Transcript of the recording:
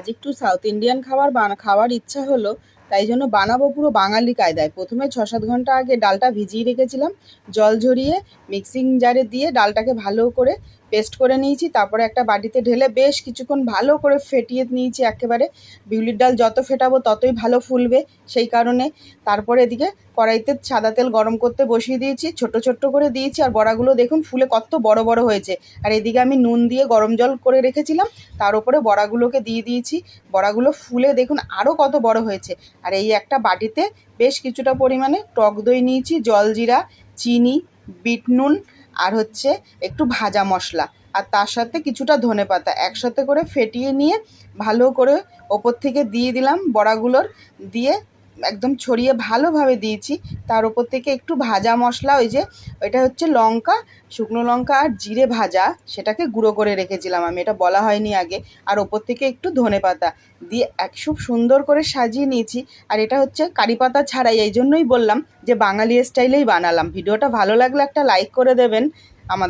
আজ একটু south Indian খাওয়ার ইচ্ছা হলো, তাই জন্য বানাবো পুরো বাঙালি কায়দায়। প্রথমে ৬-৭ ঘন্টা আগে ডালটা ভিজিয়ে রেখেছিলাম, জল ঝরিয়ে মিক্সিং জারে দিয়ে ডালটাকে ভালো করে পেস্ট করে নিয়েছি। তারপরে একটা বাটিতে ঢেলে বেশ কিছুক্ষণ ভালো করে ফেটিয়ে নিয়েছি একেবারে। বিউলির ডাল যত ফেটাবো ততই ভালো ফুলবে, সেই কারণে। তারপরে এদিকে কড়াইতে সাদা তেল গরম করতে বসিয়ে দিয়েছি, ছোট ছোট্ট করে দিয়েছি। আর বড়াগুলো দেখুন ফুলে কত বড় বড় হয়েছে। আর এদিকে আমি নুন দিয়ে গরম জল করে রেখেছিলাম, তার উপরে বড়াগুলোকে দিয়ে দিয়েছি। বড়াগুলো ফুলে দেখুন আরও কত বড় হয়েছে। আর এই একটা বাটিতে বেশ কিছুটা পরিমাণে টক দই নিয়েছি, জলজিরা, চিনি, বিট নুন আর একটু ভাজা মশলা, আর তার সাথে কিছুটা ধনেপাতা একসাথে করে ফেটিয়ে নিয়ে ভালো করে ওপর থেকে দিয়ে দিলাম বড়াগুলোর। দিয়ে একদম ছড়িয়ে ভালোভাবে দিয়েছি। তার উপর থেকে একটু ভাজা মশলা, এটা লঙ্কা, শুকনো লঙ্কা আর জিরে ভাজা, সেটাকে গুঁড়ো করে রেখেছিলাম আমি, এটা বলা হয়নি আগে। আর ওপর থেকে একটু ধনেপাতা দিয়ে খুব সুন্দর করে সাজিয়ে নিয়েছি। আর এটা কারি পাতা ছাড়াই, এই জন্যই বললাম যে বাঙালি স্টাইলেই বানালাম। ভিডিওটা ভালো লাগলে একটা লাইক করে দেবেন আমাদের।